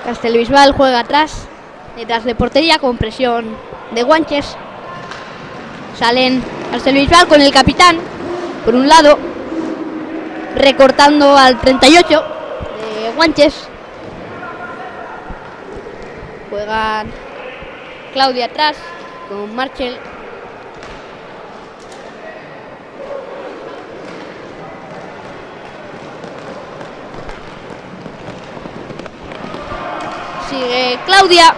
Castelbisbal juega atrás, detrás de portería con presión de Guanches. Salen Castelbisbal con el capitán por un lado, recortando al 38 de Guanches. Juegan Claudia atrás con Marchel. Sigue Claudia.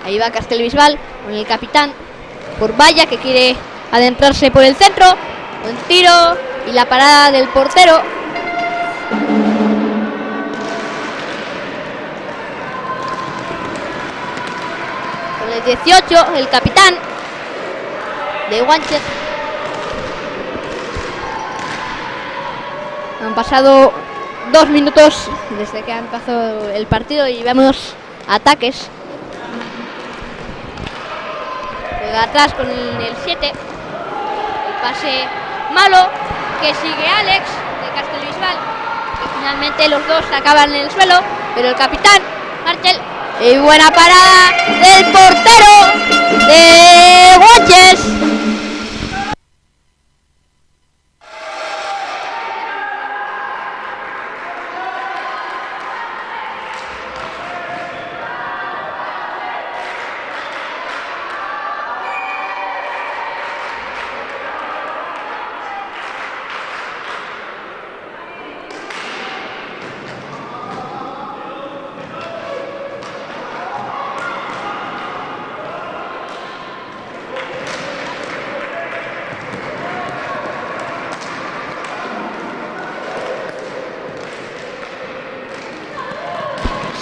Ahí va Castelbisbal con el capitán por Valla, que quiere adentrarse por el centro. Buen tiro y la parada del portero. Con el 18, el capitán de Guanches. Han pasado 2 minutos desde que ha empezado el partido y vemos ataques. Juega atrás con el 7. El pase malo que sigue Alex de Castelbisbal, que finalmente los dos acaban en el suelo, pero el capitán Marchel, y buena parada del portero de Guanches.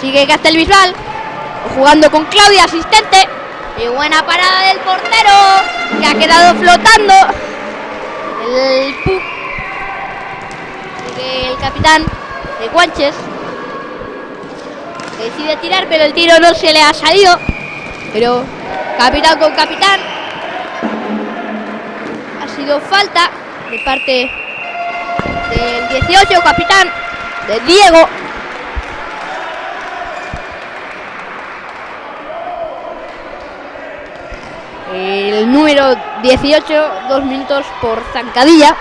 Sigue Castelbisbal jugando con Claudia, asistente. Y buena parada del portero, que ha quedado flotando. El puck. Sigue el capitán de Guanches, que decide tirar, pero el tiro no se le ha salido. Pero capitán con capitán. Ha sido falta de parte del 18, capitán de Diego. el número 18, 2 minutos por zancadilla.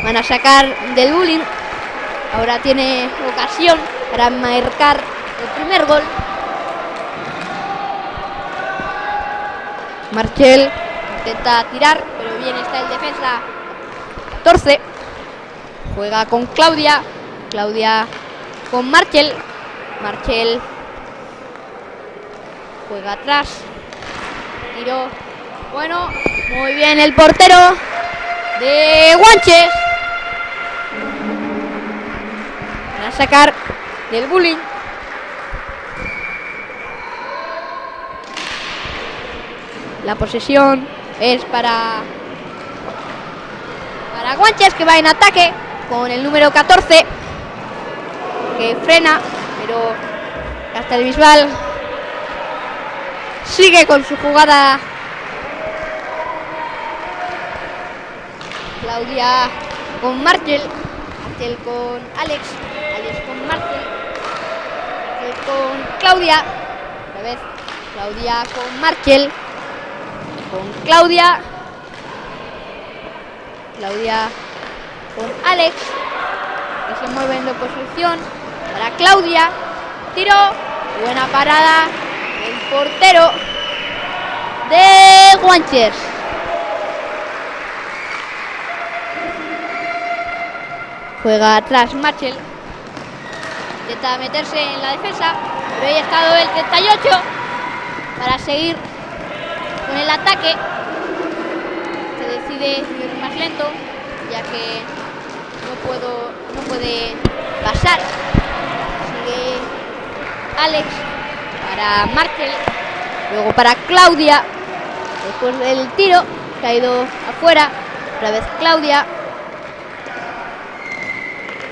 Van a sacar del Bullying. Ahora tiene ocasión para marcar el primer gol. Marchel intenta tirar, pero bien está el defensa. 14. Juega con Claudia. Claudia con Marchel. Marchel juega atrás. Tiro. Bueno, muy bien el portero de Guanches. Van a sacar del Bullying. La posesión es para Guanches, que va en ataque con el número 14, que frena, pero Castellbisbal sigue con su jugada. Claudia con Marchel. Marchel con Alex. Alex con Marchel. Marchel con Claudia. Otra vez Claudia con Marchel. Con Claudia. Claudia con Alex, que se mueve en la posición para Claudia. Tiro. Buena parada. El portero de Guanches. Juega atrás Marchel. Intenta meterse en la defensa, pero ahí ha estado el 38 para seguir con el ataque. Se decide ir más lento, ya que no puede pasar. Sigue Alex para Marchel, luego para Claudia. Después del tiro, que ha ido afuera. Otra vez Claudia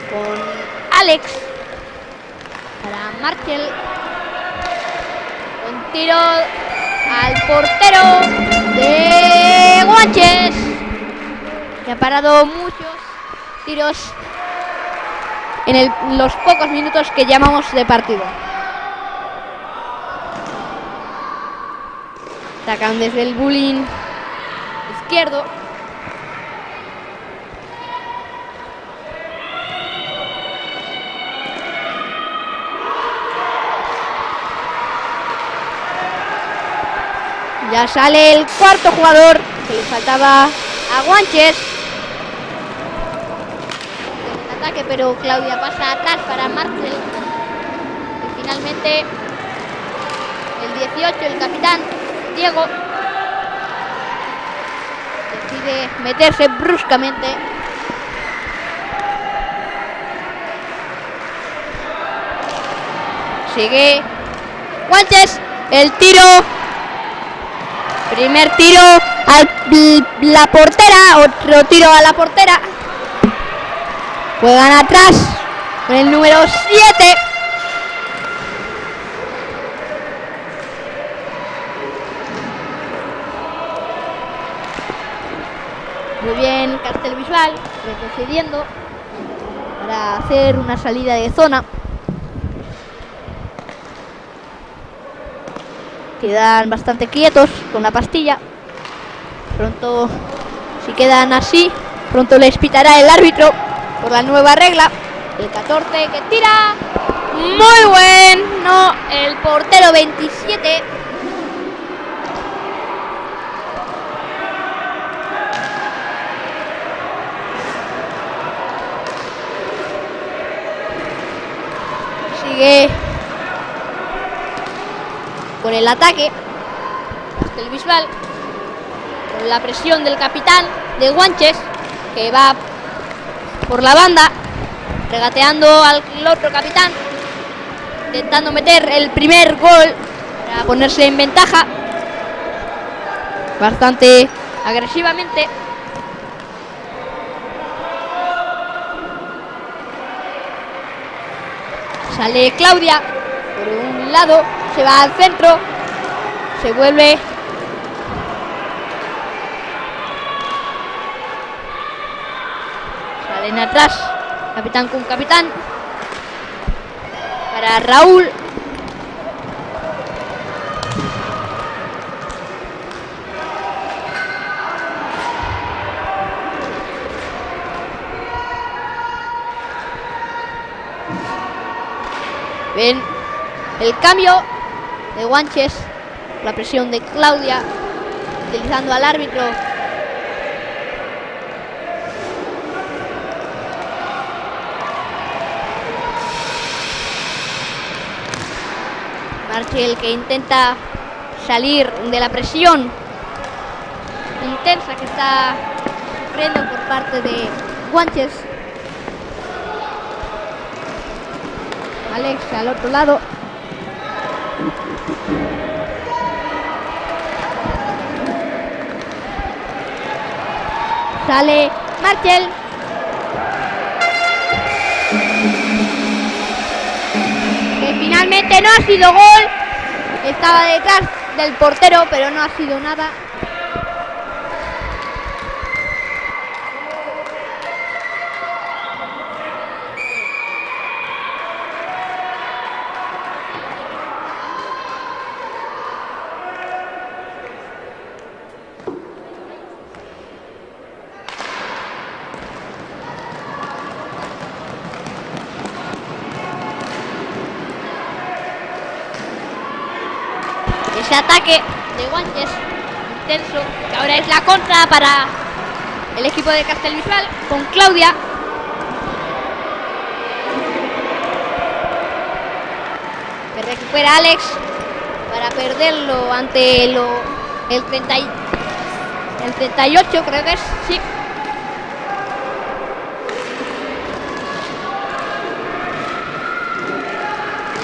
con Alex para Marchel. Un tiro al portero de Guanches, que ha parado muchos tiros en los pocos minutos que llamamos de partido. Atacan desde el Bullying izquierdo. Ya sale el cuarto jugador que le faltaba a Guanches. En ataque, pero Claudia pasa atrás para Marchel. Y finalmente el 18, el capitán Diego, decide meterse bruscamente. Sigue Guanches. El tiro. Primer tiro a la portera, otro tiro a la portera. Juegan atrás con el número 7. Muy bien, Castellbisbal retrocediendo para hacer una salida de zona. Quedan bastante quietos con la pastilla. Pronto, si quedan así, pronto les pitará el árbitro por la nueva regla. El 14 que tira. Muy bueno el portero 27. Sigue con el ataque Castellbisbal, con la presión del capitán de Guanches, que va por la banda regateando al otro capitán, intentando meter el primer gol para ponerse en ventaja bastante agresivamente. Sale Claudia por un lado, se va al centro, se vuelve. Salen atrás, capitán con capitán, para Raúl. Ven el cambio de Guanches, la presión de Claudia, utilizando al árbitro. Marchel, que intenta salir de la presión intensa que está sufriendo por parte de Guanches. Alex al otro lado. Sale Marchel. Que finalmente no ha sido gol. Estaba detrás del portero, pero no ha sido nada. Ese ataque de Guanches intenso, que ahora es la contra para el equipo de Castellbisbal con Claudia. Que recupera Alex para perderlo ante el 38, creo que es, sí.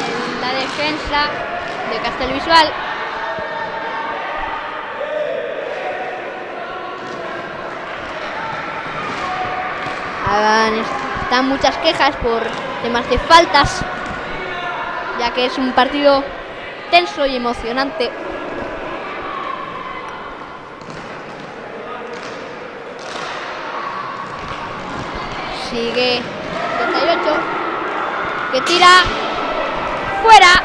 En la defensa de Castellbisbal. Están muchas quejas por temas de faltas, ya que es un partido tenso y emocionante. Sigue 38, que tira fuera.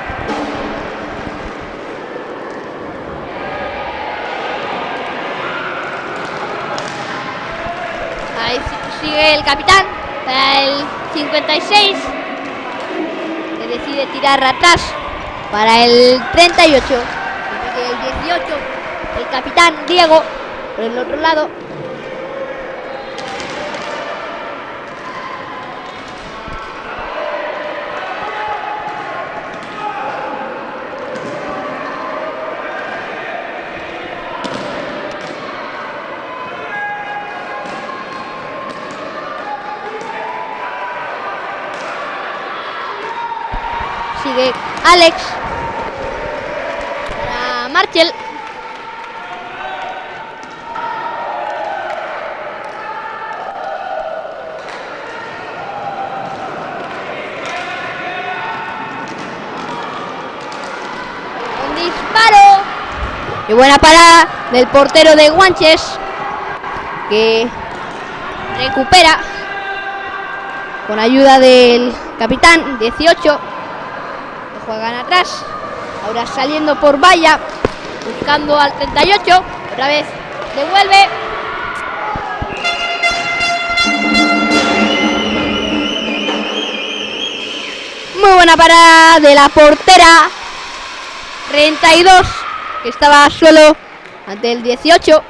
Ahí sigue el capitán para el 56, que decide tirar atrás para el 38. Sigue el 18, el capitán Diego por el otro lado. Sigue Alex para Marchel. Un disparo y buena parada del portero de Guanches, que recupera con ayuda del capitán 18. Juegan atrás, ahora saliendo por valla, buscando al 38, otra vez devuelve. Muy buena parada de la portera 32, que estaba solo ante el 18.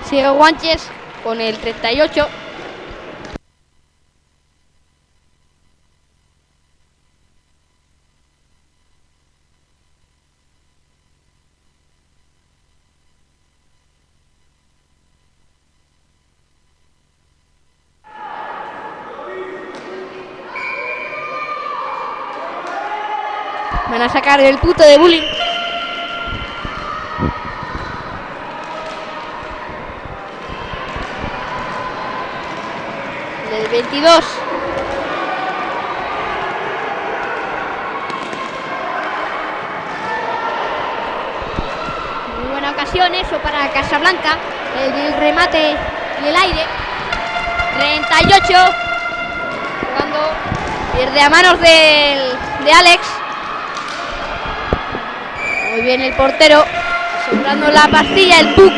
Sigue Guanches con el 38. Van a sacar el punto de bullying. Del 22. Muy buena ocasión eso para Casablanca. El remate y el aire. 38. Jugando. Pierde a manos de Alex. Muy bien el portero. Asegurando la pastilla, el puck.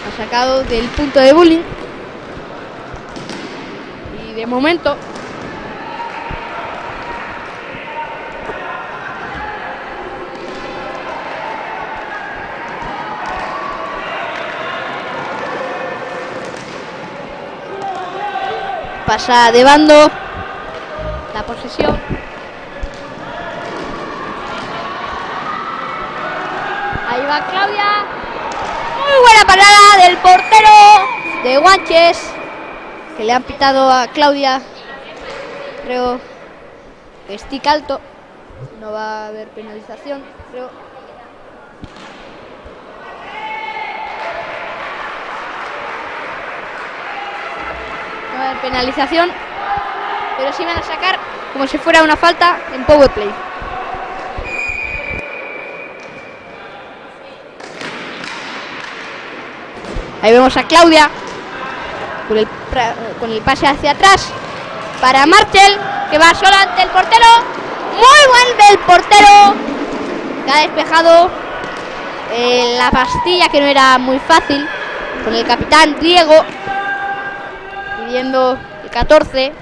Ha sacado del punto de bullying. Y de momento pasa de bando la posesión. Ahí va Claudia. Muy buena parada del portero de Guanches, que le han pitado a Claudia. Creo que stick alto. No va a haber penalización, creo. No va a haber penalización, pero sí van a sacar como si fuera una falta en power play. Ahí vemos a Claudia con el pase hacia atrás para Martel, que va sola ante el portero. Muy buen del portero, que ha despejado la pastilla, que no era muy fácil, con el capitán Diego pidiendo el 14.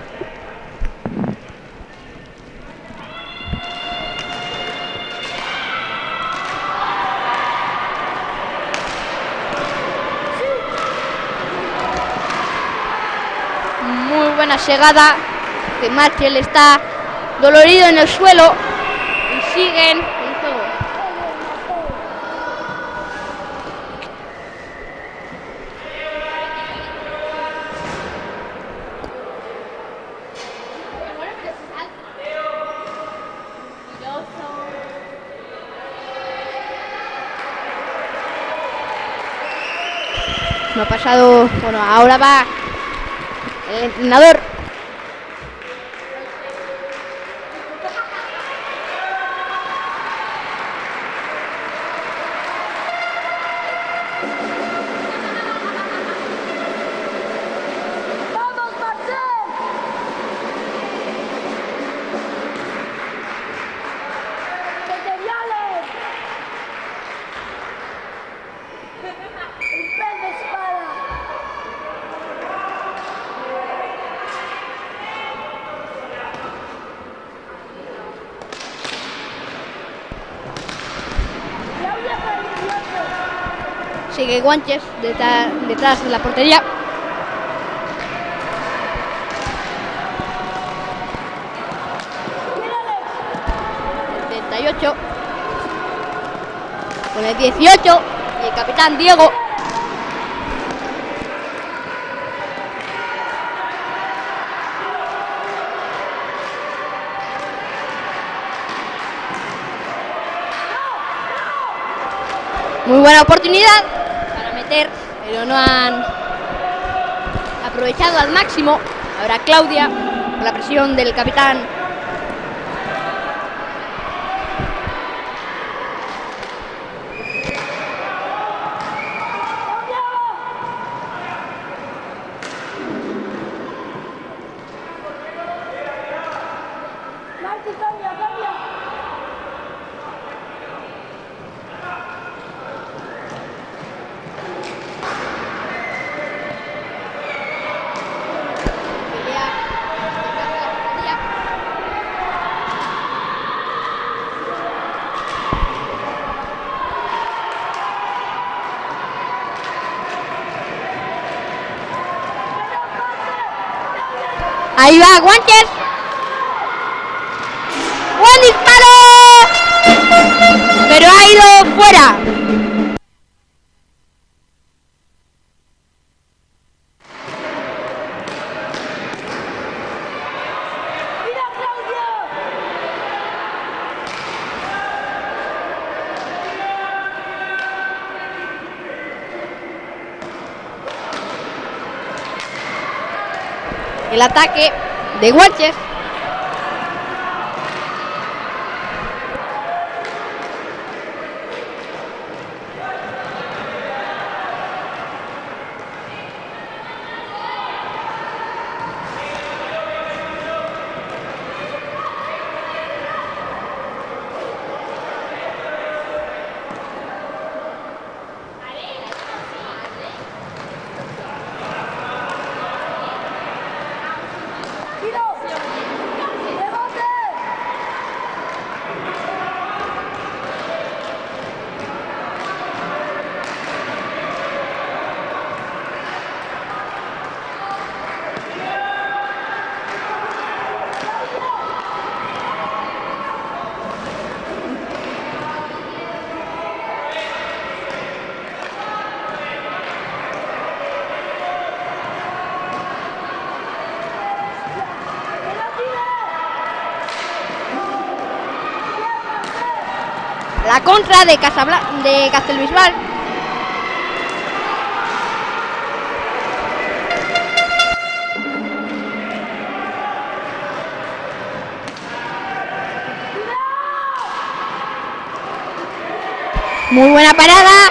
Muy buena llegada, que Martel está dolorido en el suelo y siguen el juego. No ha pasado, bueno, ahora va el entrenador. Sigue Guanches detrás de la portería. El 38 con el 18 y el capitán Diego. Muy buena oportunidad para meter, pero no han aprovechado al máximo. Ahora Claudia, con la presión del capitán. Ahí va Guanches. ¡Buen disparo! Pero ha ido fuera. El ataque de Guanches. La contra de Castellbisbal. Muy buena parada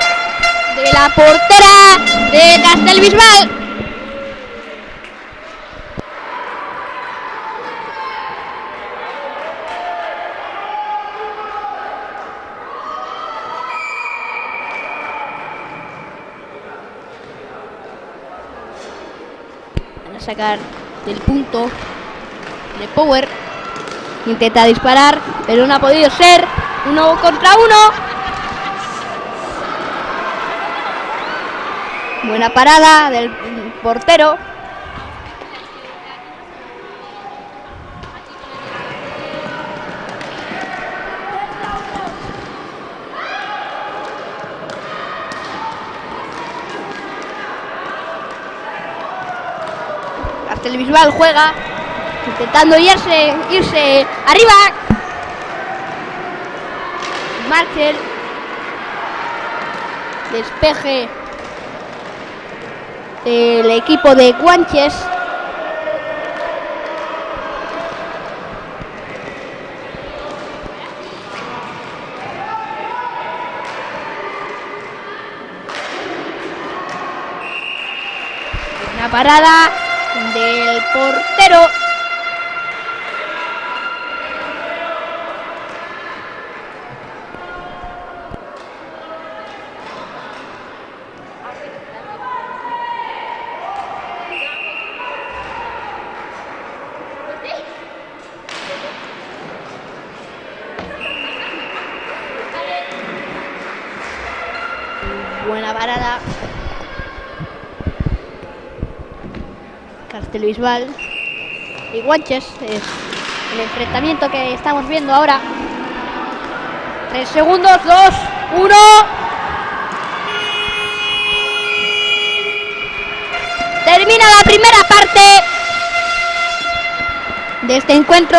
de la portera de Castellbisbal. Van a sacar del punto de Power. Intenta disparar, pero no ha podido ser. 1 contra 1. Buena parada del portero. Castellbisbal juega, intentando irse arriba. Markel. Despeje del equipo de Guanches. Una parada del portero. Buena parada. Castellbisbal y Guanches es el enfrentamiento que estamos viendo ahora. 3 segundos, 2, 1. Termina la primera parte de este encuentro.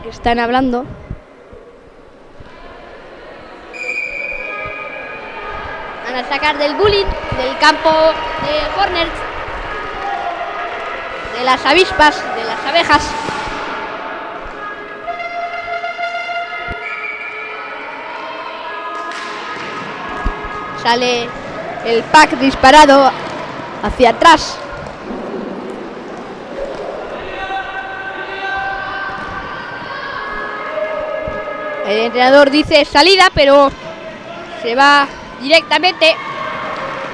que están hablando. Van a sacar del bullying, del campo de Hornets, de las avispas, de las abejas. Sale el pack disparado hacia atrás. El entrenador dice salida, pero se va directamente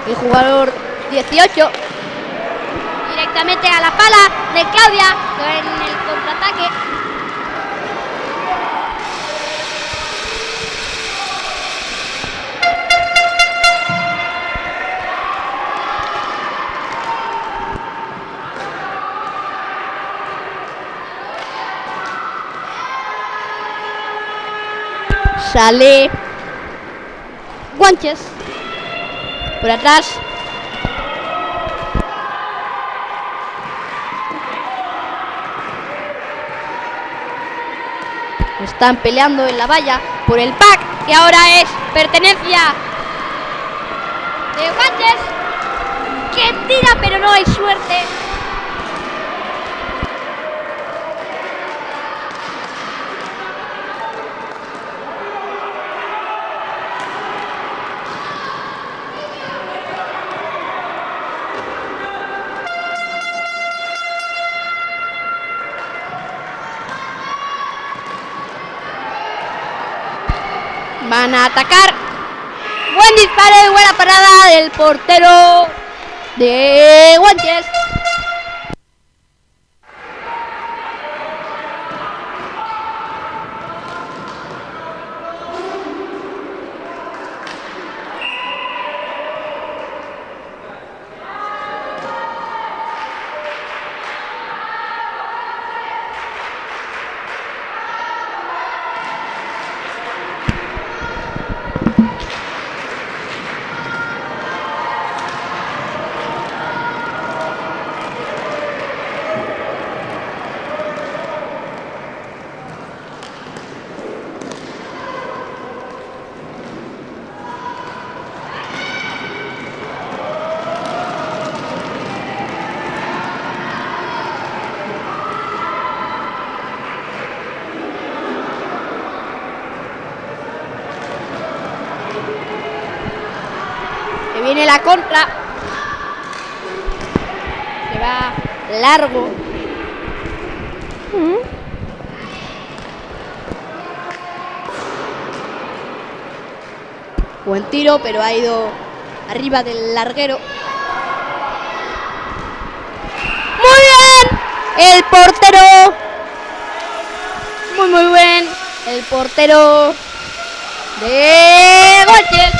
el jugador 18 directamente a la pala de Claudia en el contraataque. Sale Guanches por atrás. Están peleando en la valla por el pack y ahora es pertenencia de Guanches, que tira pero no hay suerte. Van a atacar. Buen disparo y buena parada del portero de Guanches. Viene la contra. Se va largo. Buen tiro, pero ha ido arriba del larguero. ¡Muy bien! El portero. Muy bien. El portero de Guanches.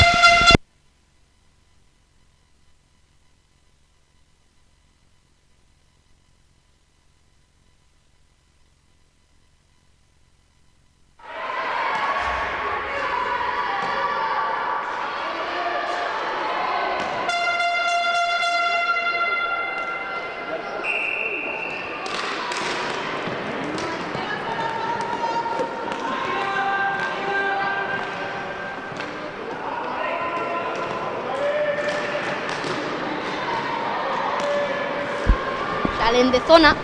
Salen de zona.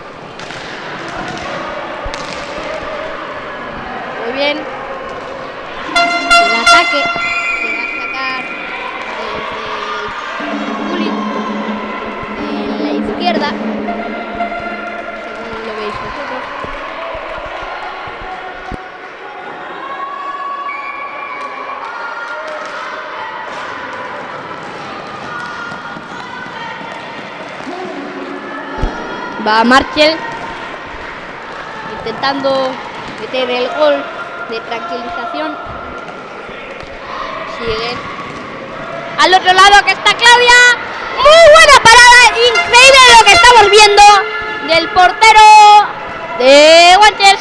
Muy bien. El ataque se va a sacar desde el bullying en la izquierda, según lo veis vosotros. Va Marchel intentando meter el gol de tranquilización. Sigue al otro lado, que está Claudia. Muy buena parada, increíble lo que estamos viendo del portero de Guanches.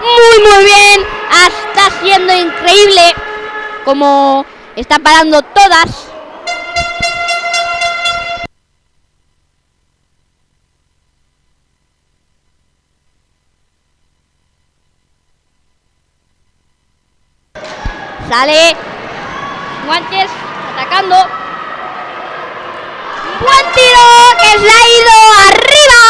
Muy bien, está siendo increíble como está parando todas. Sale Guanches atacando. Buen tiro que se ha ido arriba.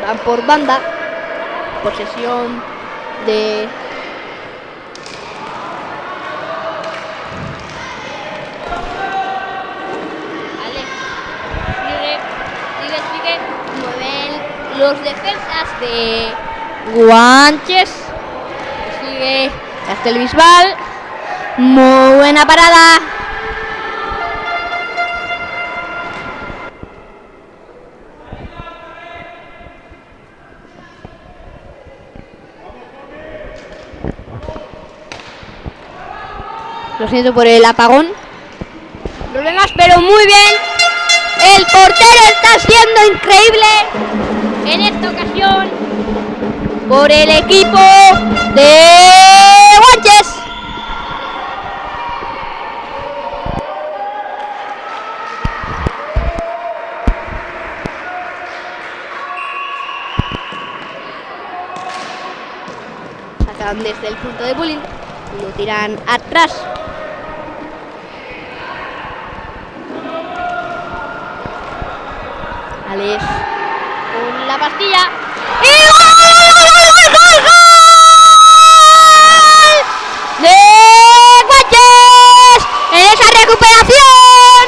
Van por banda. Posesión de sigue. Mueven los defensas de Guanches. Sigue Castellbisbal. Muy buena parada. Lo siento por el apagón. Problemas, pero muy bien. El portero está siendo increíble en esta ocasión por el equipo de Guanches. Sacan desde el punto de bullying y lo tiran atrás. Alex con la pastilla. ¡Y gol! ¡De Guanches! En esa recuperación.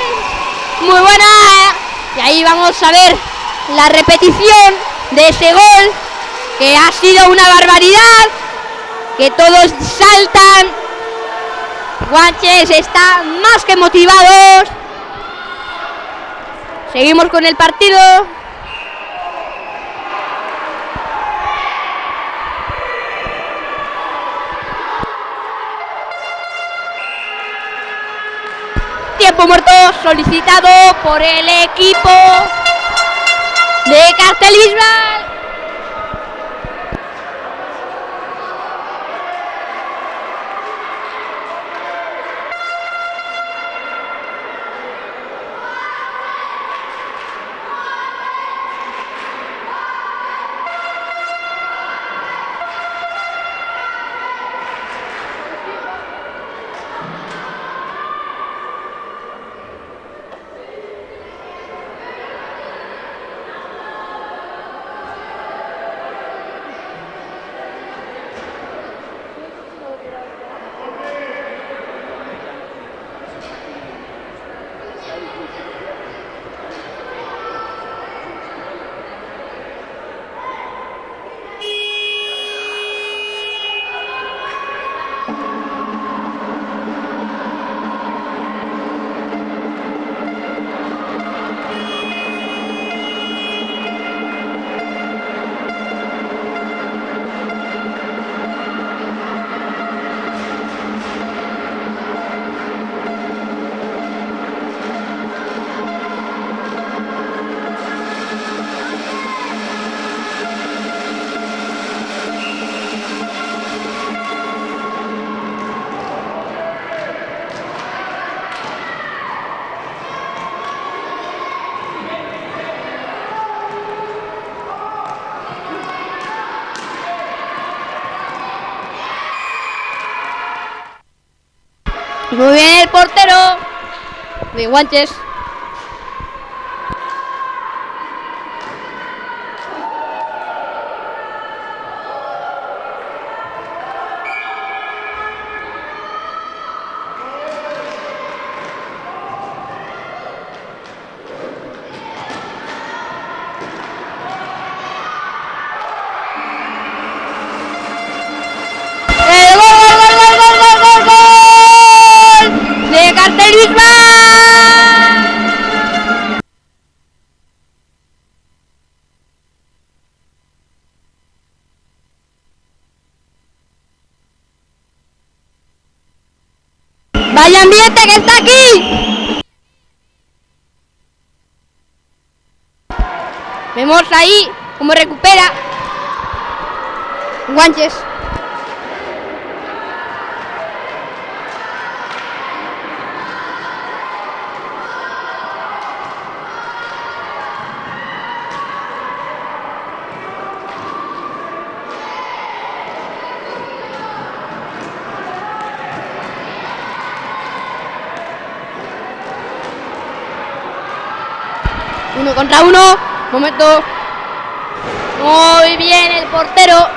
Muy buena. Y ahí vamos a ver la repetición de ese gol, que ha sido una barbaridad. Que todos saltan. Guanches está más que motivados. Seguimos con el partido. Tiempo muerto solicitado por el equipo de Castellbisbal. Muy bien el portero de Guanches. ¡Vaya ambiente que está aquí! Vemos ahí cómo recupera Guanches. 1 contra 1. Momento. Muy bien el portero.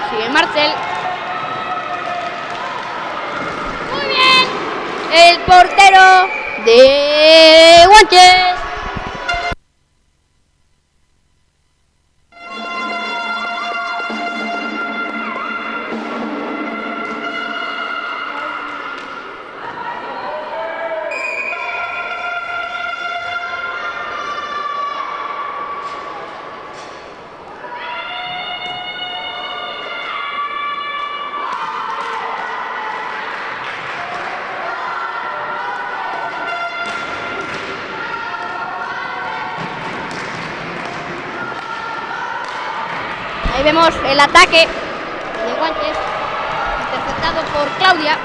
Sigue Marcel. Muy bien. El portero de Guanches. Ahí vemos el ataque de Guanches, interceptado por Claudia.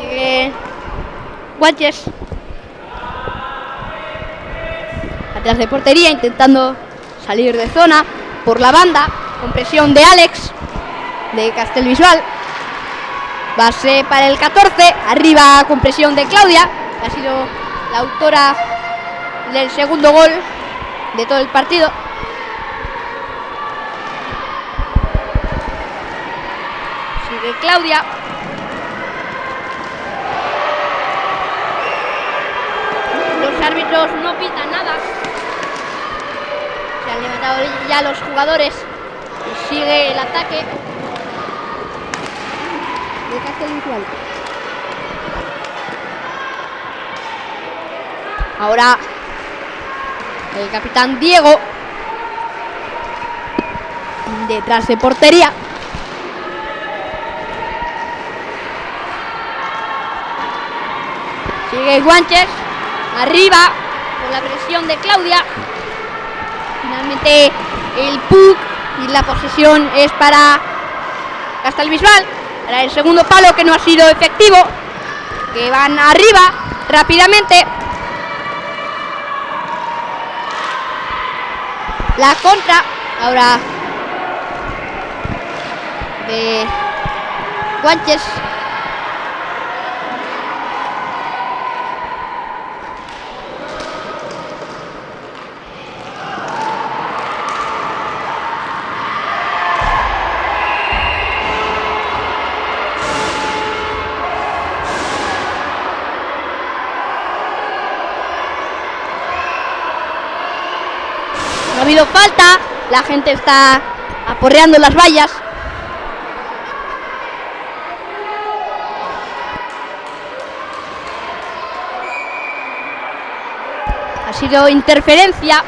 Sigue Guanches atrás de portería, intentando salir de zona por la banda, con presión de Alex de Castelvisual. Base para el 14, arriba con presión de Claudia, que ha sido la autora del segundo gol de todo el partido. Sigue Claudia. Los árbitros no pitan nada. Se han levantado ya los jugadores y sigue el ataque de Castelvisual. Ahora el capitán Diego detrás de portería. Sigue Guanches arriba con la presión de Claudia. Finalmente el puck y la posesión es para Castelvisual, para el segundo palo, que no ha sido efectivo, que van arriba rápidamente. La contra ahora de Guanches. No ha habido falta, la gente está aporreando las vallas. Ha sido interferencia.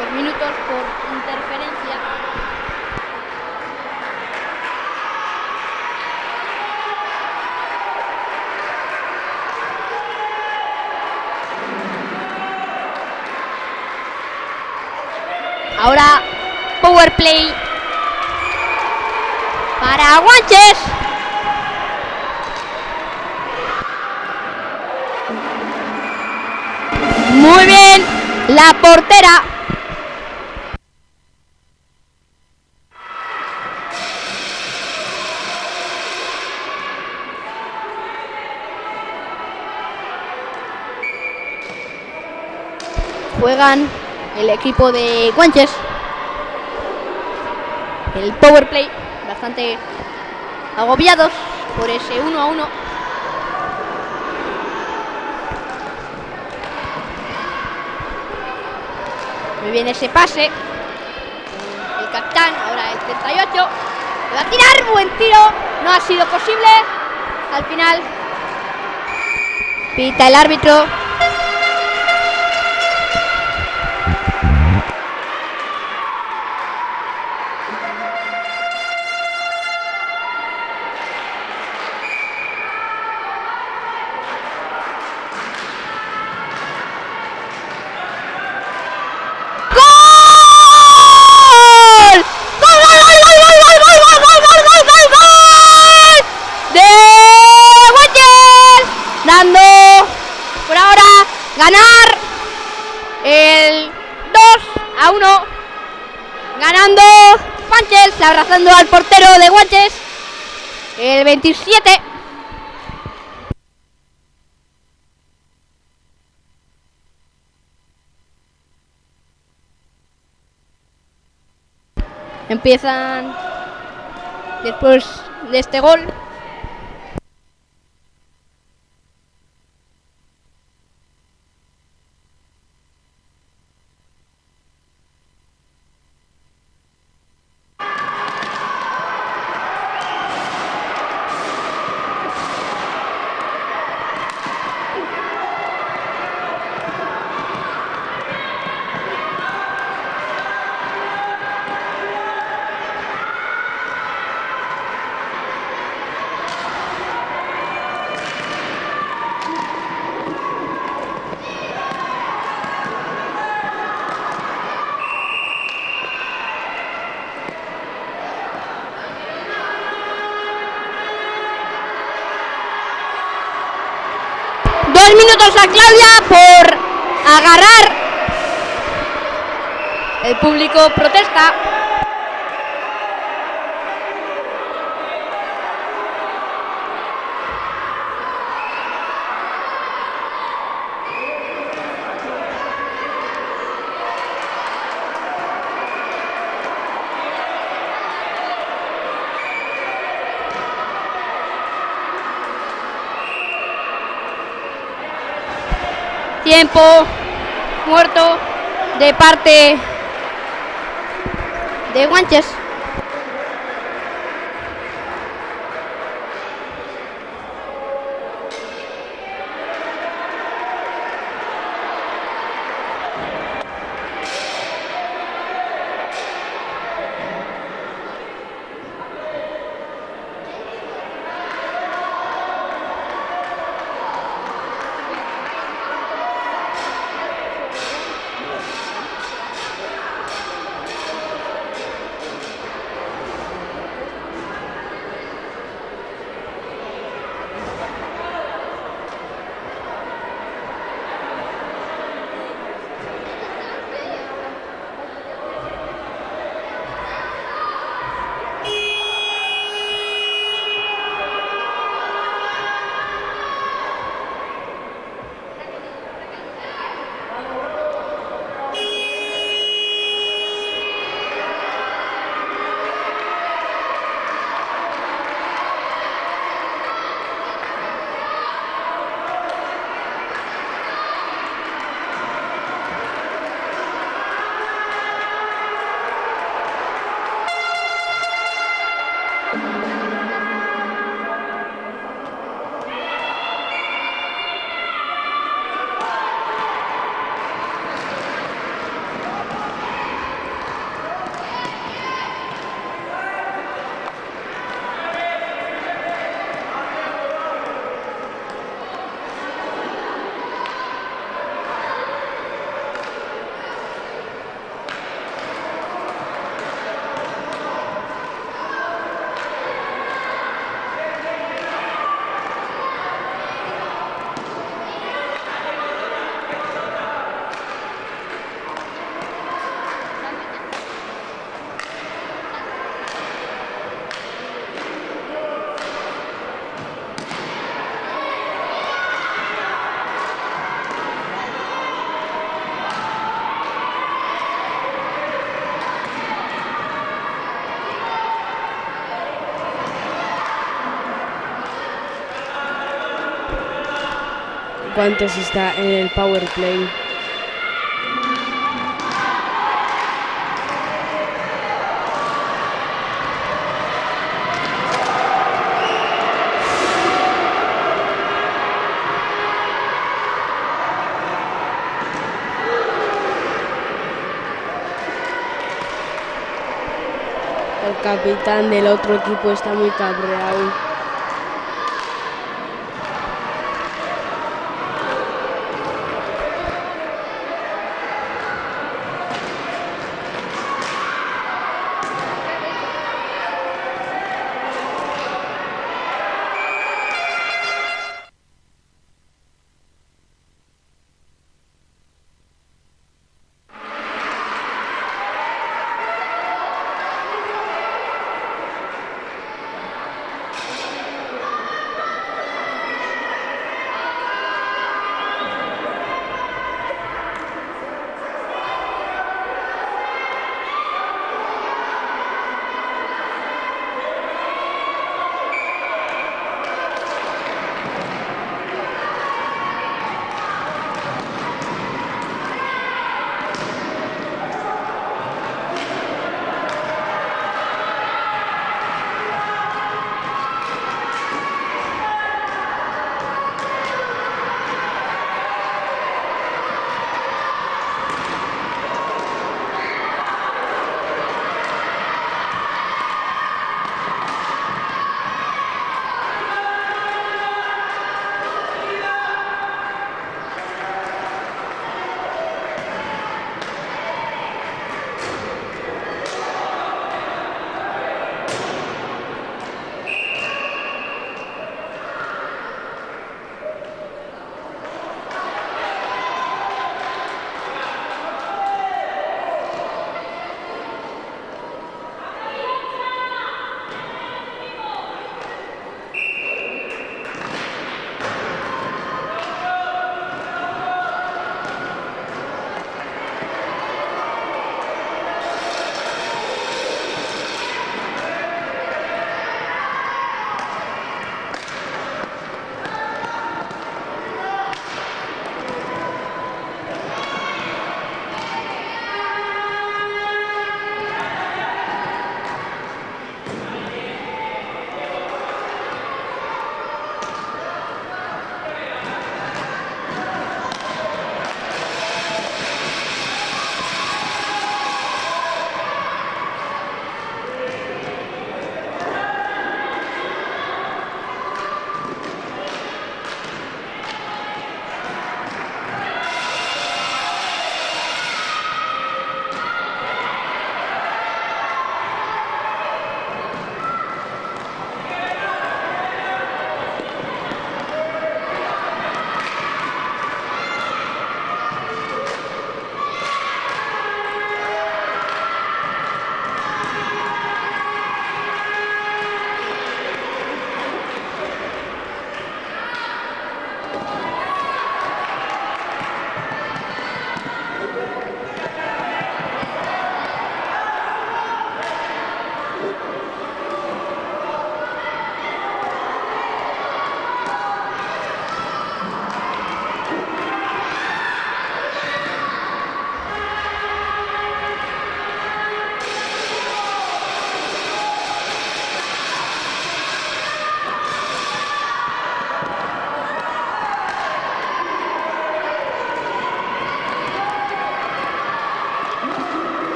2 minutos por interferencia. Ahora power play para Guanches. Muy bien, la portera. Juegan el equipo de Guanches. El power play, bastante agobiados por ese 1-1. Muy bien ese pase. El capitán, ahora el 38. Le va a tirar, buen tiro. No ha sido posible. Al final pita el árbitro. ¡Gol! 1. Ganando Guanches, abrazando al portero de Guanches. El 27. Empiezan después de este gol. Minutos a Claudia por agarrar. El público protesta. Tiempo muerto de parte de Guanches. Guantes está en el power play. El capitán del otro equipo está muy cabreado.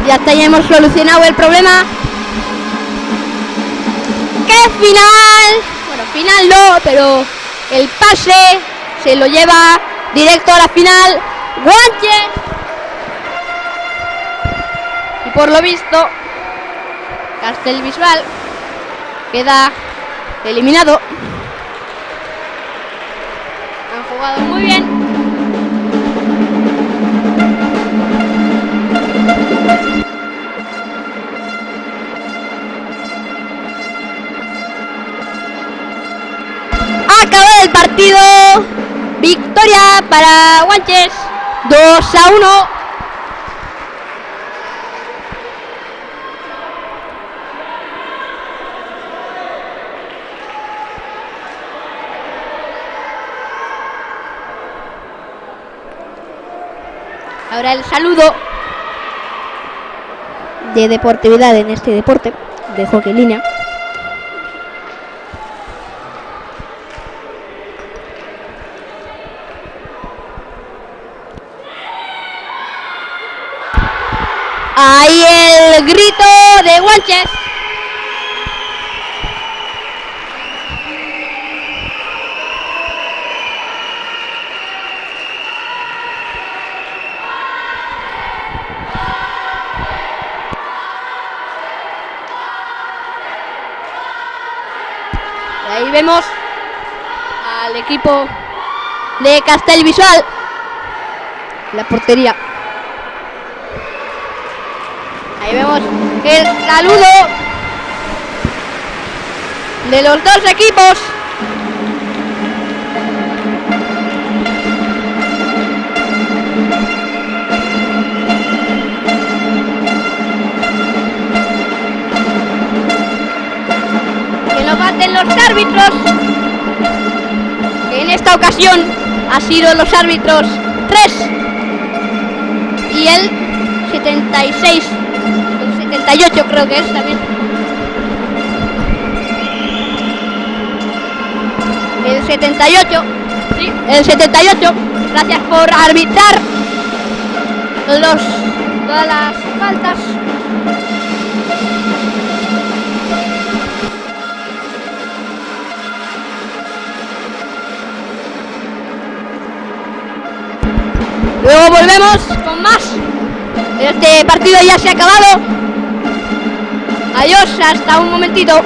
Ya está, ya hemos solucionado el problema. ¡Qué final! Bueno, final no, pero el pase se lo lleva directo a la final Guanches. Y por lo visto, Castellbisbal queda eliminado. Han jugado muy bien. Acabó el partido. Victoria para Guanches. 2-1. Ahora el saludo de deportividad en este deporte de hockey en línea. Ahí el grito de Guanches. Ahí vemos al equipo de Castellbisbal, la portería. Ahí vemos el saludo de los dos equipos. Que lo baten los árbitros. En esta ocasión ha sido los árbitros 3 y el 76. El 78 creo que es también. El 78. Sí, el 78. Gracias por arbitrar todas las faltas. Luego volvemos con más. Este partido ya se ha acabado. Adiós, hasta un momentito.